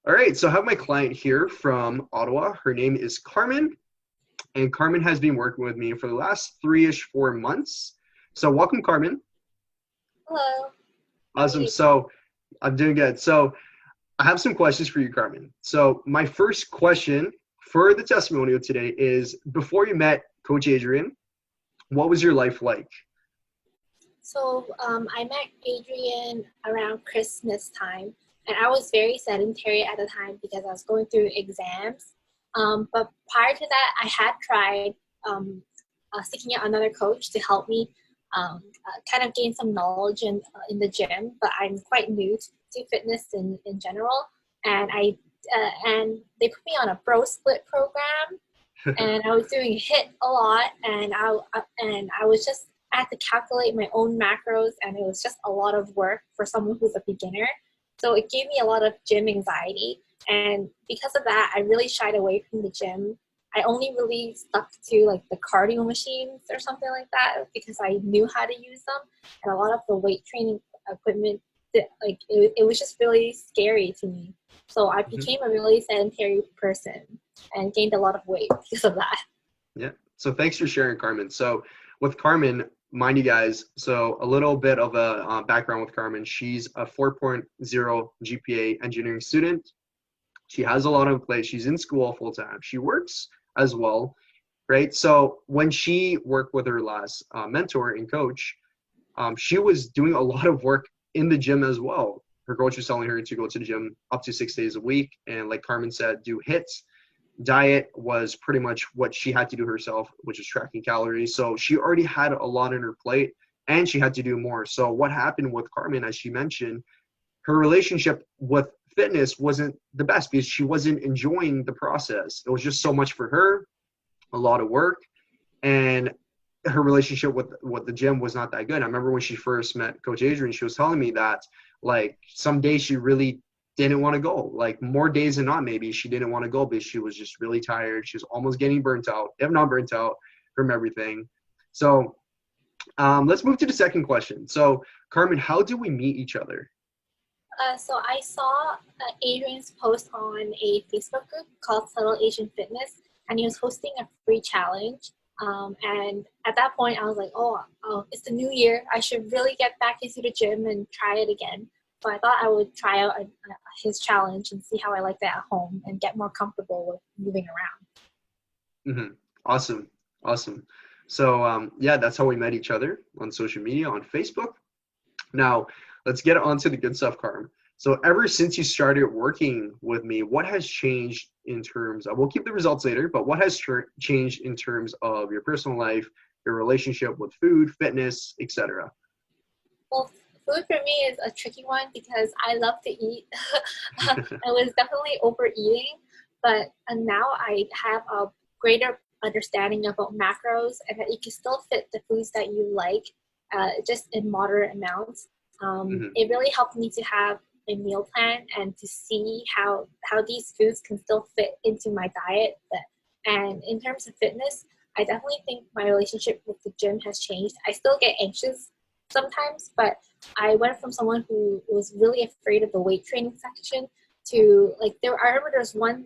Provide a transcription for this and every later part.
All right, so I have my client here from Ottawa. Her name is Karman, and Karman has been working with me for the last 4 months. So welcome, Karman. Hello. How are Awesome. you? So I'm doing good. So I have some questions for you, Karman. So my first question for the testimonial today is, before you met Coach Adrian, what was your life like? I met Adrian around Christmas time, and I was very sedentary at the time because I was going through exams. But prior to that, I had tried seeking out another coach to help me kind of gain some knowledge in the gym. But I'm quite new to fitness in general, and and they put me on a pro split program, and I was doing HIIT a lot, and I was just I had to calculate my own macros, and it was just a lot of work for someone who's a beginner. So it gave me a lot of gym anxiety, and because of that, I really shied away from the gym. I only really stuck to like the cardio machines or something like that because I knew how to use them, and a lot of the weight training equipment, it was just really scary to me. So I Mhm. became a really sedentary person and gained a lot of weight because of that. Yeah. So thanks for sharing, Karman. So with Karman, mind you guys, so a little bit of a background with Karman. She's a 4.0 GPA engineering student. She has a lot on plate. She's in school full time. She works as well, right? So when she worked with her last mentor and coach, she was doing a lot of work in the gym as well. Her coach was telling her to go to the gym up to 6 days a week. And like Karman said, do hits. Diet was pretty much what she had to do herself, which is tracking calories. So she already had a lot on her plate and she had to do more. So what happened with Karman, as she mentioned, her relationship with fitness wasn't the best because she wasn't enjoying the process. It was just so much for her, a lot of work, and her relationship with the gym was not that good. I remember when she first met Coach Adrian, she was telling me that like some days she really didn't want to go. Like more days than not, maybe she didn't want to go because she was just really tired. She was almost getting burnt out, if not burnt out, from everything. So let's move to the second question. So Karman, how do we meet each other? So I saw Adrian's post on a Facebook group called Subtle Asian Fitness, and he was hosting a free challenge. And at that point, I was like, oh, it's the new year. I should really get back into the gym and try it again. So I thought I would try out his challenge and see how I like that at home and get more comfortable with moving around. Mm-hmm. Awesome. Awesome. So yeah, that's how we met each other on social media, on Facebook. Now, let's get on to the good stuff, Carm. So ever since you started working with me, what has changed in terms of, we'll keep the results later, but what has changed in terms of your personal life, your relationship with food, fitness, etc.? Well, food for me is a tricky one because I love to eat. I was definitely overeating, but now I have a greater understanding about macros and that you can still fit the foods that you like, just in moderate amounts. Hmm. It really helped me to have a meal plan and to see how these foods can still fit into my diet. And in terms of fitness, I definitely think my relationship with the gym has changed. I still get anxious sometimes, but I went from someone who was really afraid of the weight training section to like I remember there was one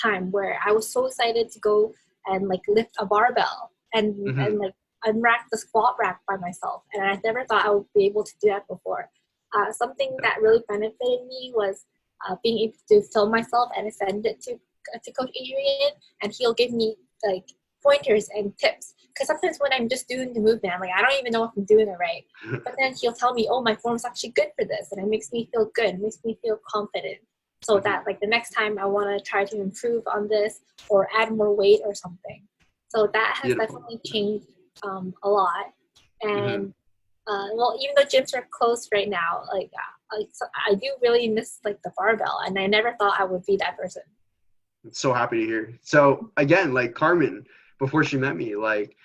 time where I was so excited to go and like lift a barbell and Hmm. like unrack the squat rack by myself, and I never thought I would be able to do that before. Something that really benefited me was being able to film myself and send it to Coach Adrian, and he'll give me like pointers and tips. Because sometimes when I'm just doing the movement, I'm like, I don't even know if I'm doing it right. But then he'll tell me, oh, my form's actually good for this, and it makes me feel good, it makes me feel confident. So Hmm. that like the next time I want to try to improve on this or add more weight or something. So that has Beautiful. definitely changed a lot. Hmm. And well, even though gyms are closed right now, so I do really miss like the barbell, and I never thought I would be that person. So happy to hear. So again, like Carmen, before she met me, like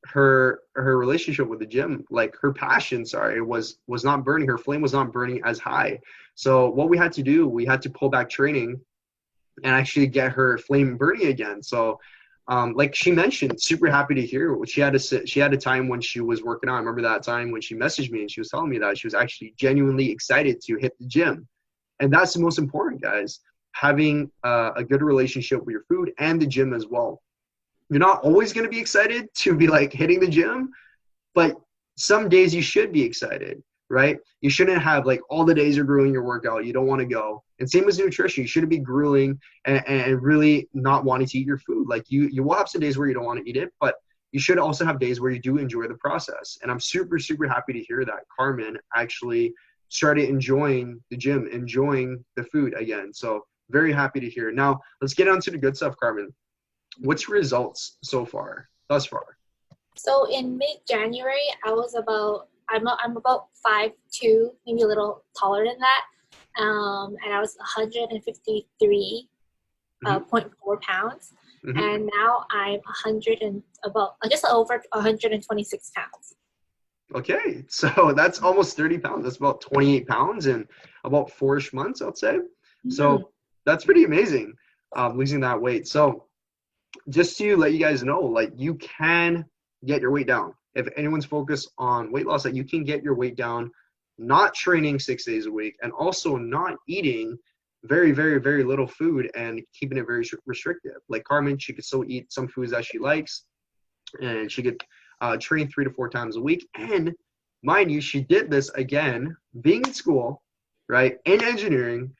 her relationship with the gym, like her passion, sorry, was not burning. Her flame was not burning as high. So what we had to do, we had to pull back training and actually get her flame burning again. So like she mentioned, super happy to hear. She had a time when she was working out. I remember that time when she messaged me and she was telling me that she was actually genuinely excited to hit the gym. And that's the most important, guys, having a good relationship with your food and the gym as well. You're not always going to be excited to be like hitting the gym, but some days you should be excited, right? You shouldn't have like all the days you're grueling your workout, you don't want to go. And same as nutrition, you shouldn't be grueling and really not wanting to eat your food. Like you will have some days where you don't want to eat it, but you should also have days where you do enjoy the process. And I'm super, super happy to hear that Karman actually started enjoying the gym, enjoying the food again. So very happy to hear. Now let's get on to the good stuff, Karman. What's your results so far, thus far? So in mid-January, I'm about 5'2", maybe a little taller than that. And I was 153.4 pounds. Mm-hmm. And now I'm just over 126 pounds. Okay, so that's almost 30 pounds. That's about 28 pounds in about 4-ish months, I'd say. So that's pretty amazing, losing that weight. So just to let you guys know, like you can get your weight down. If anyone's focused on weight loss, that you can get your weight down, not training 6 days a week, and also not eating very, very, very little food and keeping it very restrictive. Like Karman, she could still eat some foods that she likes, and she could train 3 to 4 times a week. And mind you, she did this again, being in school, right, in engineering,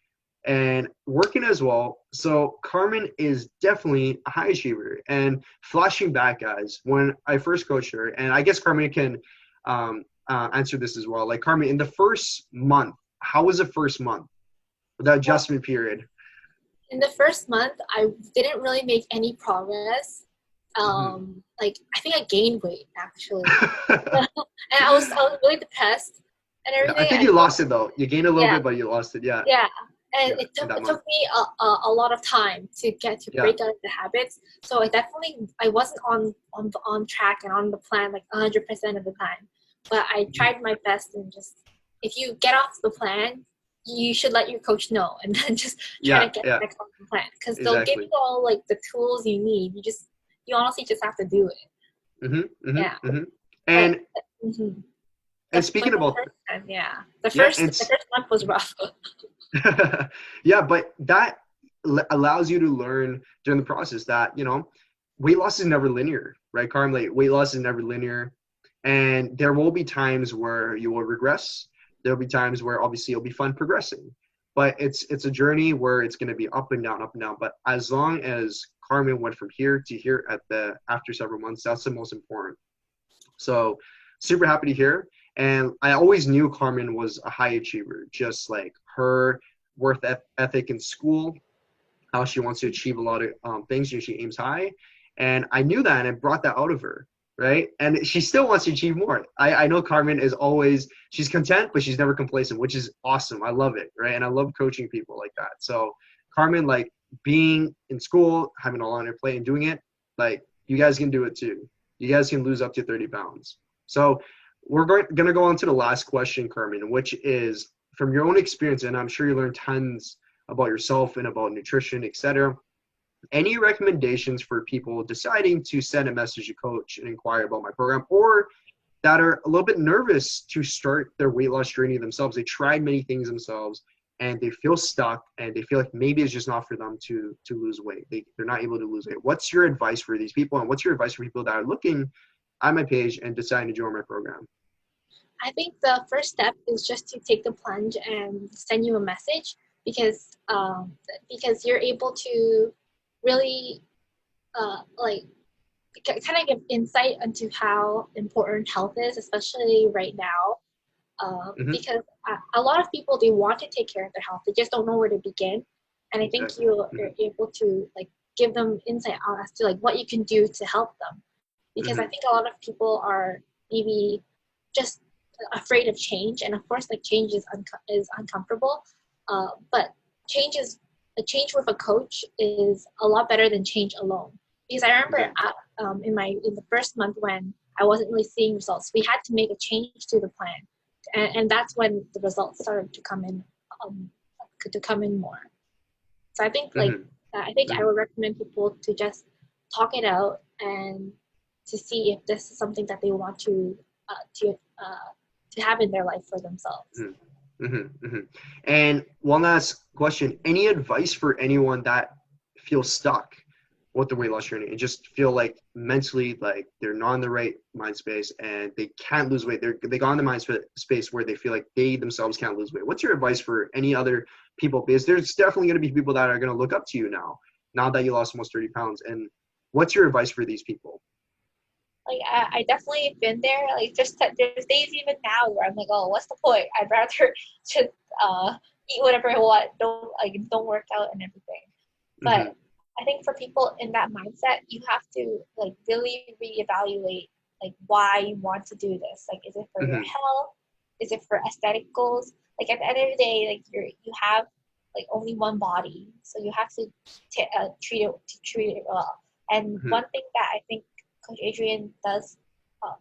and working as well. So Karman is definitely a high achiever. And flashing back, guys, when I first coached her, and I guess Karman can answer this as well. Like Karman, in the first month, how was the first month, the adjustment period? In the first month, I didn't really make any progress. Like I think I gained weight actually, and I was really depressed and everything. I think you lost it though. You gained a little bit, but you lost it. Yeah. Yeah. And it took me a lot of time to break out of the habits. So I wasn't on track and on the plan like 100% of the time. But I tried my best, and just if you get off the plan, you should let your coach know, and then just try to get back on the plan, because they'll give you all like the tools you need. You honestly just have to do it. And and speaking about the first month was rough. Yeah, but that allows you to learn during the process that, you know, weight loss is never linear, right, Carm? Like, weight loss is never linear, and there will be times where you will regress. There'll be times where obviously it'll be fun progressing, but it's a journey where it's going to be up and down, up and down. But as long as Karman went from here to here after several months, that's the most important. So super happy to hear. And I always knew Karman was a high achiever, just like her work ethic in school, how she wants to achieve a lot of things, and she aims high. And I knew that, and I brought that out of her, right? And she still wants to achieve more. I know Karman is always, she's content, but she's never complacent, which is awesome. I love it, right? And I love coaching people like that. So Karman, like, being in school, having a lot on your plate and doing it, like, you guys can do it too. You guys can lose up to 30 pounds. So we're going to go on to the last question, Karman, which is, from your own experience, and I'm sure you learned tons about yourself and about nutrition, etc. Any recommendations for people deciding to send a message to coach and inquire about my program, or that are a little bit nervous to start their weight loss journey themselves? They tried many things themselves and they feel stuck, and they feel like maybe it's just not for them to lose weight. They're not able to lose weight. What's your advice for these people, and what's your advice for people that are looking at my page and deciding to join my program? I think the first step is just to take the plunge and send you a message, because you're able to really kind of give insight into how important health is, especially right now. Because a lot of people, they want to take care of their health, they just don't know where to begin. And I think you're able to like give them insight as to like what you can do to help them. Because I think a lot of people are maybe just afraid of change, and of course, like, change is uncomfortable. But change with a coach is a lot better than change alone. Because I remember in the first month when I wasn't really seeing results, we had to make a change to the plan, and that's when the results started to come in more. So I think I would recommend people to just talk it out and to see if this is something that they want to have in their life for themselves. And one last question, any advice for anyone that feels stuck with the weight loss journey and just feel like mentally like they're not in the right mind space and they can't lose weight? They got in the mind space where they feel like they themselves can't lose weight. What's your advice for any other people? Because there's definitely going to be people that are going to look up to you now that you lost almost 30 pounds. And what's your advice for these people? Like I definitely been there. Like there's days even now where I'm like, oh, what's the point? I'd rather just eat whatever I want. Don't work out and everything. But I think for people in that mindset, you have to like really reevaluate like why you want to do this. Like, is it for your health? Is it for aesthetic goals? Like at the end of the day, like you have like only one body, so you have to treat it well. And one thing that I think Coach Adrian does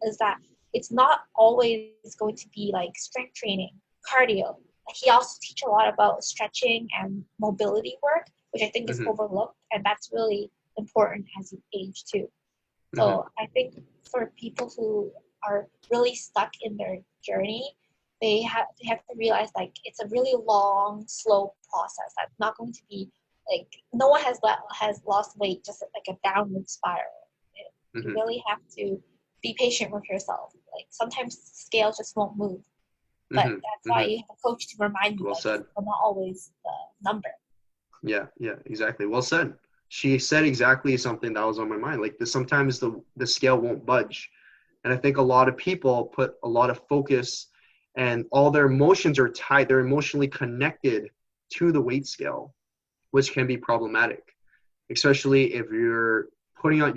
is that it's not always going to be like strength training, cardio. He also teaches a lot about stretching and mobility work, which I think is overlooked, and that's really important as you age too. So I think for people who are really stuck in their journey, they have to realize like it's a really long, slow process. That's not going to be like no one has lost weight just like a downward spiral. You really have to be patient with yourself. Like sometimes scales just won't move, but that's why you have a coach to remind you. Well said. It's not always the number. Yeah, exactly. Well said. She said exactly something that was on my mind. Like sometimes the scale won't budge, and I think a lot of people put a lot of focus, and all their emotions are tied. They're emotionally connected to the weight scale, which can be problematic, especially if you're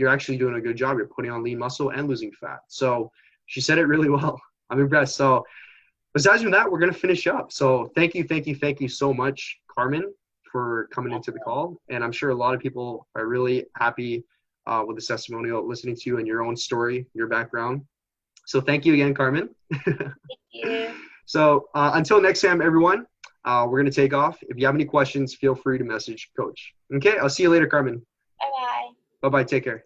actually doing a good job. You're putting on lean muscle and losing fat. So she said it really well. I'm impressed. So besides from that, we're going to finish up. So thank you so much, Karman, for coming into the call. And I'm sure a lot of people are really happy with this testimonial, listening to you and your own story, your background. So thank you again, Karman. Thank you. So until next time, everyone, we're going to take off. If you have any questions, feel free to message Coach. Okay, I'll see you later, Karman. Bye-bye. Bye-bye. Take care.